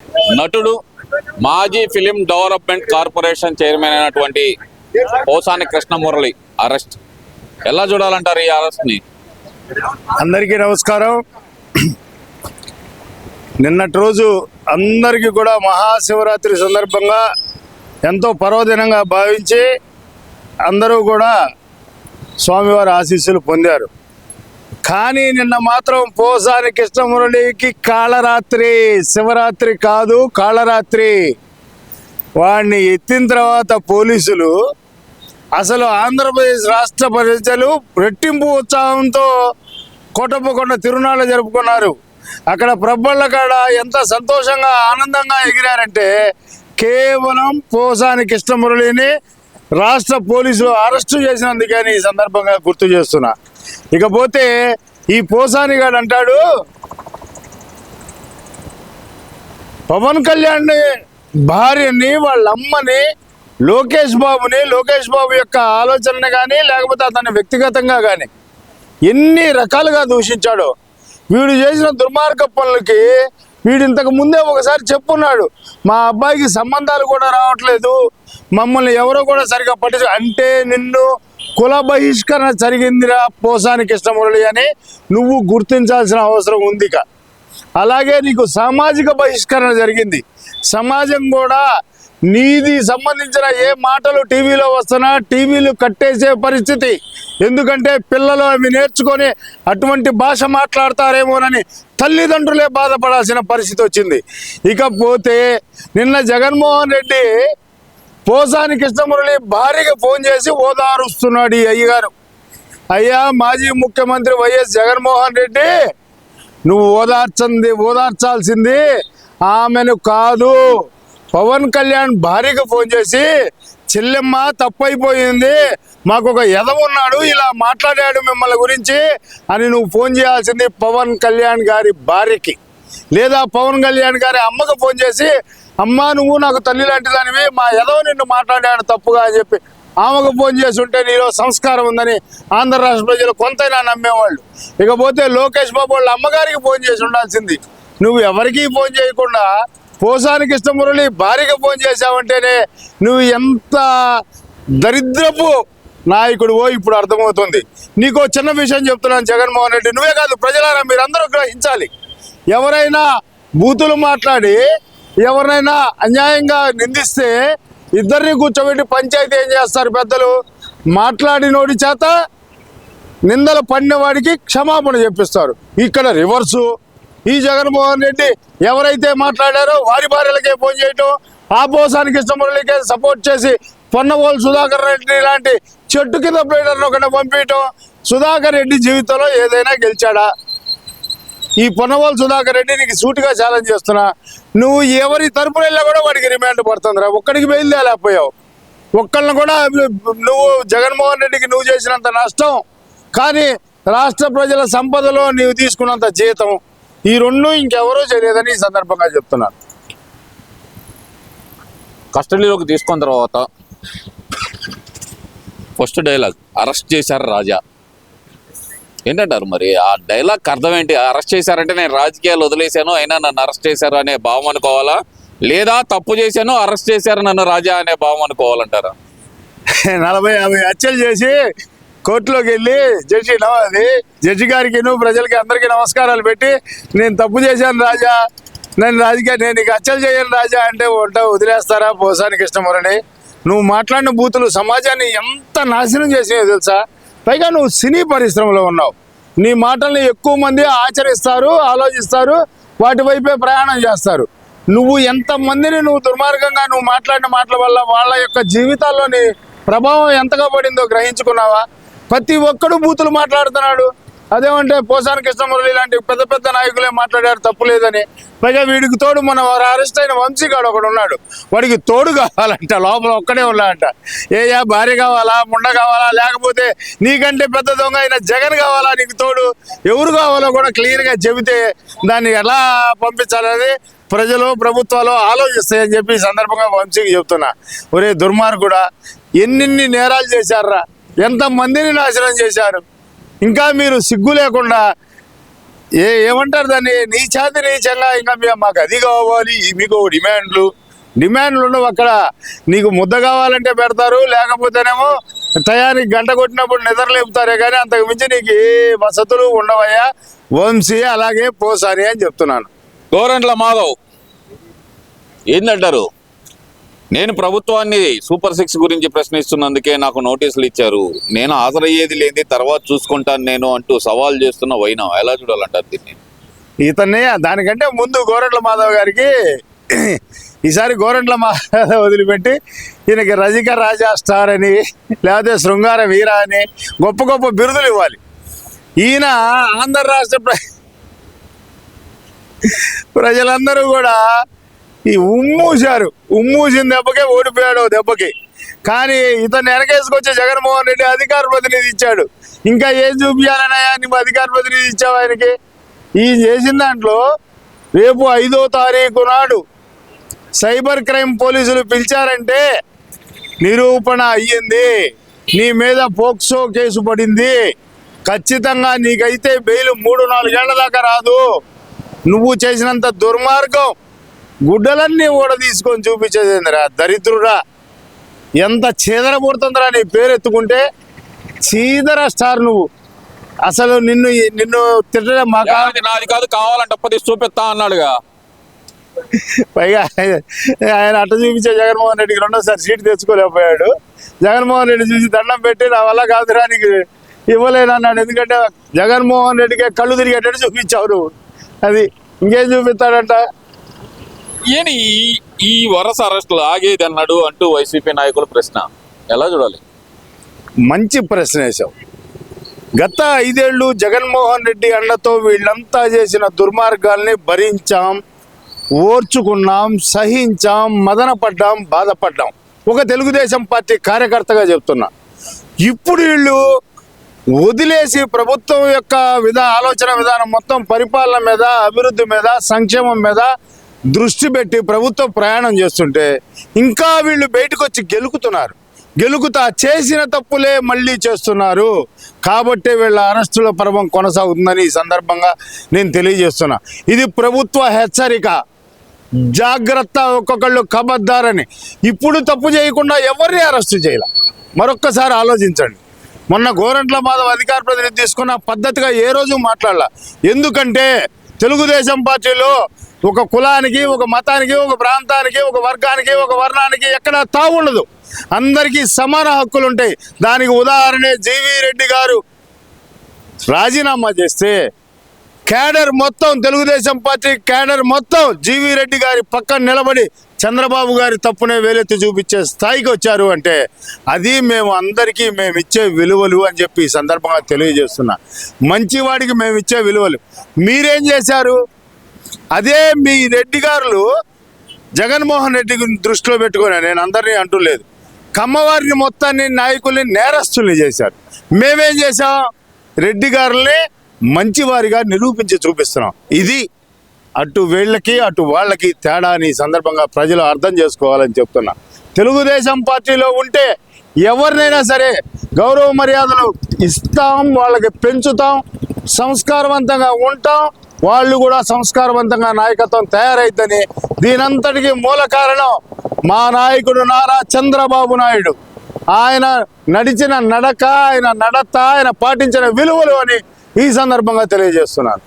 నటుడు మాజీ film development corporation chairman అయినటువంటి పోసాని కృష్ణమురళి అరెస్ట్ ఎలా చూడాలంటారు ఈ అరెస్ట్ ని? అందరికీ నమస్కారం. నిన్నటి రోజు అందరికీ కూడా మహాశివరాత్రి సందర్భంగా ఎంతో పర్వదినంగా భావించి అందరూ కూడా స్వామివారి ఆశీస్సులు పొందారు. కానీ నిన్న మాత్రం పోసాని కృష్ణమురళికి కాళరాత్రి, శివరాత్రి కాదు కాళరాత్రి. వాడిని ఎత్తిన తర్వాత పోలీసులు అసలు ఆంధ్రప్రదేశ్ రాష్ట్ర ప్రజలు రెట్టింపు ఉత్సాహంతో కోటప్పకొండ తిరునాళ్ళు జరుపుకున్నారు. అక్కడ ప్రబ్బళ్ళ కాడ ఎంత సంతోషంగా ఆనందంగా ఎగిరారంటే కేవలం పోసాని కృష్ణమురళిని రాష్ట్ర పోలీసులు అరెస్టు చేసినందుకని ఈ సందర్భంగా గుర్తు చేస్తున్నా. ఇకపోతే ఈ పోసాని గారు అంటాడు పవన్ కళ్యాణ్ భార్యని, వాళ్ళ అమ్మని, లోకేష్ బాబు యొక్క ఆలోచనని కానీ లేకపోతే అతని వ్యక్తిగతంగా కానీ ఎన్ని రకాలుగా దూషించాడో. వీడు చేసిన దుర్మార్గ పనులకి వీడు ఇంతకు ముందే ఒకసారి చెప్పున్నాడు, మా అబ్బాయికి సంబంధాలు కూడా రావట్లేదు, మమ్మల్ని ఎవరో కూడా సరిగా పట్టించు అంటే నిన్ను కుల బహిష్కరణ జరిగిందిరా పోసాని కృష్ణమురళి అని నువ్వు గుర్తించాల్సిన అవసరం ఉంది. అలాగే నీకు సామాజిక బహిష్కరణ జరిగింది. సమాజం కూడా నీది సంబంధించిన ఏ మాటలు టీవీలో వస్తున్నా టీవీలు కట్టేసే పరిస్థితి. ఎందుకంటే పిల్లలు అవి నేర్చుకొని అటువంటి భాష మాట్లాడతారేమోనని తల్లిదండ్రులే బాధపడాల్సిన పరిస్థితి వచ్చింది. ఇకపోతే నిన్న జగన్మోహన్ రెడ్డి పోసాని కృష్ణమురళి భార్యకి ఫోన్ చేసి ఓదారుస్తున్నాడు ఈ అయ్యగారు. అయ్యా మాజీ ముఖ్యమంత్రి వైఎస్ జగన్మోహన్ రెడ్డి, నువ్వు ఓదార్చాల్సింది ఆమెను కాదు, పవన్ కళ్యాణ్ భార్యకి ఫోన్ చేసి చెల్లెమ్మ తప్పైపోయింది, మాకు ఒక ఎదవున్నాడు ఇలా మాట్లాడాడు మిమ్మల్ని గురించి అని నువ్వు ఫోన్ చేయాల్సింది పవన్ కళ్యాణ్ గారి భార్యకి. లేదా పవన్ కళ్యాణ్ గారి అమ్మకు ఫోన్ చేసి అమ్మ నువ్వు నాకు తల్లి లాంటి దానివి, మా ఎదవ నిన్ను మాట్లాడాడు తప్పుగా అని చెప్పి ఆమెకు ఫోన్ చేసి ఉంటే నీలో సంస్కారం ఉందని ఆంధ్ర రాష్ట్ర ప్రజలు కొంతైనా నమ్మేవాళ్ళు. ఇకపోతే లోకేష్ బాబు వాళ్ళ అమ్మగారికి ఫోన్ చేసి ఉండాల్సింది. నువ్వు ఎవరికీ ఫోన్ చేయకుండా పోసాని కృష్ణమురళి భార్యకి ఫోన్ చేశావంటేనే నువ్వు ఎంత దరిద్రపు నాయకుడివో ఇప్పుడు అర్థమవుతుంది. నీకో చిన్న విషయం చెప్తున్నాను జగన్మోహన్ రెడ్డి, నువ్వే కాదు ప్రజలారా మీరందరూ గ్రహించాలి. ఎవరైనా బూతులు మాట్లాడి ఎవరినైనా అన్యాయంగా నిందిస్తే ఇద్దరిని కూర్చోబెట్టి పంచాయతీ ఏం చేస్తారు పెద్దలు? మాట్లాడినోడి చేత నిందలు పడిన వాడికి క్షమాపణ చెప్పిస్తారు. ఇక్కడ రివర్సు. ఈ జగన్మోహన్ రెడ్డి ఎవరైతే మాట్లాడారో వారి భార్యలకే ఫోన్ చేయటం, ఆ పోసాని కృష్ణమురళికే సపోర్ట్ చేసి పొన్నవోలు సుధాకర్ రెడ్డి లాంటి చెట్టు కింద ప్లేడర్ను ఒకటి పంపించటం. సుధాకర్ రెడ్డి జీవితంలో ఏదైనా గెలిచాడా? ఈ పొన్నవోలు సుధాకర్ రెడ్డి నీకు సూటిగా ఛాలెంజ్ చేస్తున్నా, నువ్వు ఎవరి తరపున వెళ్ళా కూడా వాడికి రిమాండ్ పడుతుందిరా. ఒక్కడికి బయలుదేరలేకపోయావు. ఒక్కళ్ళని కూడా నువ్వు జగన్మోహన్ రెడ్డికి నువ్వు చేసినంత నష్టం, కానీ రాష్ట్ర ప్రజల సంపదలో నీవు తీసుకున్నంత జీతం, ఈ రెండు ఇంకెవరూ చేయలేదని ఈ సందర్భంగా చెప్తున్నాను. కస్టడీలోకి తీసుకున్న తర్వాత ఫస్ట్ డైలాగ్ అరెస్ట్ చేశారు రాజా ఏంటంటారు? మరి ఆ డైలాగ్ అర్థం ఏంటి? అరెస్ట్ చేశారంటే నేను రాజకీయాలు వదిలేశాను అయినా నన్ను అరెస్ట్ చేశారు అనే భావం అనుకోవాలా, లేదా తప్పు చేశాను అరెస్ట్ చేశారు నన్ను రాజా అనే భావం అనుకోవాలంటారా? 40-50 హత్యలు చేసి కోర్టులోకి వెళ్ళి జడ్జి గారికి ప్రజలకి అందరికీ నమస్కారాలు పెట్టి నేను తప్పు చేశాను రాజా, నేను నీకు హత్యలు చేయను రాజా అంటే వదిలేస్తారా పోసాని కృష్ణమురళి? నువ్వు మాట్లాడిన బూతులు సమాజాన్ని ఎంత నాశనం చేసినాయో తెలుసా? పైగా నువ్వు సినీ పరిశ్రమలో ఉన్నావు. నీ మాటల్ని ఎక్కువ మంది ఆచరిస్తారు, ఆలోచిస్తారు, వాటి వైపే ప్రయాణం చేస్తారు. నువ్వు ఎంతమందిని నువ్వు దుర్మార్గంగా నువ్వు మాట్లాడిన మాటల వల్ల వాళ్ళ యొక్క జీవితాల్లోని ప్రభావం ఎంతగా పడిందో గ్రహించుకున్నావా? ప్రతి ఒక్కడు బూతులు మాట్లాడుతున్నాడు. అదేమంటే పోసాని కృష్ణమురళి లాంటి పెద్ద పెద్ద నాయకులే మాట్లాడారు తప్పు లేదని. పైగా వీడికి తోడు మన అరెస్ట్ అయిన వంశీగాడు ఒకడు ఉన్నాడు, వాడికి తోడు కావాలంట, లోపల ఒక్కడే ఉన్నాడంట. ఏయా భార్య కావాలా, ముండ కావాలా, లేకపోతే నీకంటే పెద్ద దొంగ అయిన జగన్ కావాలా నీకు తోడు? ఎవరు కావాలో కూడా క్లియర్గా చెబితే దాన్ని ఎలా పంపించాలని ప్రజలు ప్రభుత్వాలు ఆలోచిస్తాయని చెప్పి ఈ సందర్భంగా వంశీకి చెప్తున్నా. ఒరే దుర్మార్గుడా, ఎన్ని నేరాలు చేశారా, ఎంతమందిని నాశనం చేశారు. ఇంకా మీరు సిగ్గు లేకుండా ఏమంటారు దాన్ని, నీచాతి నీచంగా ఇంకా మాకు అది కావాలి, మీకు డిమాండ్లు ఉండవు అక్కడ. నీకు ముద్ద కావాలంటే పెడతారు, లేకపోతేనేమో టయానికి గంట కొట్టినప్పుడు నిద్రలేపుతారే కానీ అంతకు మించి నీకు ఏ వసతులు ఉండవయ్యా వంశీ, అలాగే పోసాని అని చెప్తున్నాను. గోరంట్ల మాధవ్ ఏందంటారు? నేను ప్రభుత్వాన్ని సూపర్ 6 గురించి ప్రశ్నిస్తున్నందుకే నాకు నోటీసులు ఇచ్చారు, నేను హాజరయ్యేది లేని తర్వాత చూసుకుంటాను నేను అంటూ సవాల్ చేస్తున్న వైనం ఎలా చూడాలంటారు దీన్ని? ఇతన్ని దానికంటే ముందు గోరంట్ల మాధవ్ గారికి ఈసారి గోరంట్ల మాధవ్ వదిలిపెట్టి ఈయనకి రజిక రాజా స్టార్ అని, లేకపోతే శృంగార వీర అని గొప్ప గొప్ప బిరుదులు ఇవ్వాలి. ఈయన ఆంధ్ర రాష్ట్ర ప్రజలందరూ కూడా ఈ ఉమ్మూసిన దెబ్బకే ఓడిపోయాడు దెబ్బకి. కానీ ఇతను వెనకేసుకొచ్చే జగన్మోహన్ రెడ్డి అధికార ప్రతినిధి ఇచ్చాడు. ఇంకా ఏం చూపించాలన్నాయా నువ్వు అధికార ప్రతినిధి ఇచ్చావు ఆయనకి? ఈ చేసిన దాంట్లో రేపు 5వ తారీఖు నాడు సైబర్ క్రైమ్ పోలీసులు పిలిచారంటే నిరూపణ అయ్యింది, నీ మీద పోక్సో కేసు పడింది, ఖచ్చితంగా నీకైతే బెయిల్ 3-4 ఏళ్ల దాకా రాదు. నువ్వు చేసినంత దుర్మార్గం గుడ్డలన్నీ కూడా తీసుకొని చూపించేదేందిరా దరిద్రుడా, ఎంత చీదర పుడుతుందిరా నీ పేరు ఎత్తుకుంటే. చీదర స్టార్ నువ్వు. అసలు నిన్ను తిట్టడం మా నాది కాదు, కావాలంటే అప్పటి చూపిస్తా అన్నాడుగా. పైగా ఆయన అట్ట చూపించే జగన్మోహన్ రెడ్డికి 2వ సీటు తెచ్చుకోలేకపోయాడు. జగన్మోహన్ రెడ్డి చూసి దండం పెట్టి నా వల్ల కాదురా నీకు ఇవ్వలేను అన్నాడు. ఎందుకంటే జగన్మోహన్ రెడ్డికి కళ్ళు తిరిగేటట్టు చూపించావు నువ్వు. అది ఇంకేం చూపిస్తాడంట? ఏంటి ఈ వరుస అరెస్టులు ఆగేది అన్నాడు అంటూ వైసీపీ నాయకుల ప్రశ్న ఎలా చూడాలి? మంచి ప్రశ్న వేశావు. గత 5 ఏళ్ళు జగన్మోహన్ రెడ్డి అండతో వీళ్ళంతా చేసిన దుర్మార్గాల్ని భరించాం, ఓర్చుకున్నాం, సహించాం, మదనపడ్డాం, బాధపడ్డాం. ఒక తెలుగుదేశం పార్టీ కార్యకర్తగా చెప్తున్నా. ఇప్పుడు వీళ్ళు వదిలేసి ప్రభుత్వం యొక్క ఆలోచన విధానం మొత్తం పరిపాలన మీద, అభివృద్ధి మీద, సంక్షేమం మీద దృష్టి పెట్టి ప్రభుత్వం ప్రయాణం చేస్తుంటే ఇంకా వీళ్ళు బయటకు వచ్చి గెలుకుతా చేసిన తప్పులే మళ్ళీ చేస్తున్నారు. కాబట్టి వీళ్ళ అరెస్టుల పర్వం కొనసాగుతుందని ఈ సందర్భంగా నేను తెలియజేస్తున్నా. ఇది ప్రభుత్వ హెచ్చరిక, జాగ్రత్త, ఒక్కొక్కళ్ళు ఖబర్దారని. ఇప్పుడు తప్పు చేయకుండా ఎవరిని అరెస్టు చేయాల మరొక్కసారి ఆలోచించండి. మొన్న గోరంట్ల మాధవ్ అధికార ప్రతినిధి తీసుకున్న పద్ధతిగా ఏ రోజు మాట్లాడాల. ఎందుకంటే తెలుగుదేశం పార్టీలో ఒక కులానికి, ఒక మతానికి, ఒక ప్రాంతానికి, ఒక వర్గానికి, ఒక వర్ణానికి ఎక్కడ తావుండదు. అందరికీ సమాన హక్కులు ఉంటాయి. దానికి ఉదాహరణే జీవీ రెడ్డి గారు రాజీనామా చేస్తే క్యాడర్ మొత్తం, తెలుగుదేశం పార్టీ క్యాడర్ మొత్తం జీవీ రెడ్డి గారి పక్కన నిలబడి చంద్రబాబు గారి తప్పునే వేలెత్తి చూపించే స్థాయికి వచ్చారు. అంటే అది మేము ఇచ్చే విలువలు అని చెప్పి ఈ సందర్భంగా తెలియజేస్తున్నా. మంచివాడికి మేము ఇచ్చే విలువలు. మీరేం చేశారు? అదే మీ రెడ్డి గారులు జగన్మోహన్ రెడ్డి దృష్టిలో పెట్టుకుని, నేను అందరినీ అంటూలేదు, కమ్మవారిని మొత్తాన్ని నాయకుల్ని నేరస్తుల్ని చేశారు. మేమేం చేసాం? రెడ్డి గారుల్ని మంచివారిగా నిరూపించి చూపిస్తున్నాం. ఇది అటు వీళ్ళకి అటు వాళ్ళకి తేడా అని సందర్భంగా ప్రజలు అర్థం చేసుకోవాలని చెప్తున్నా. తెలుగుదేశం పార్టీలో ఉంటే ఎవరినైనా సరే గౌరవ మర్యాదలు ఇస్తాం, వాళ్ళకి పెంచుతాం, సంస్కారవంతంగా ఉంటాం, వాళ్ళు కూడా సంస్కారవంతంగా నాయకత్వం తయారైద్దని. దీనంతటికీ మూల కారణం మా నాయకుడు నారా చంద్రబాబు నాయుడు. ఆయన నడిచిన నడక, ఆయన నడత, ఆయన పాటించిన విలువలు అని ఈ సందర్భంగా తెలియజేస్తున్నాను.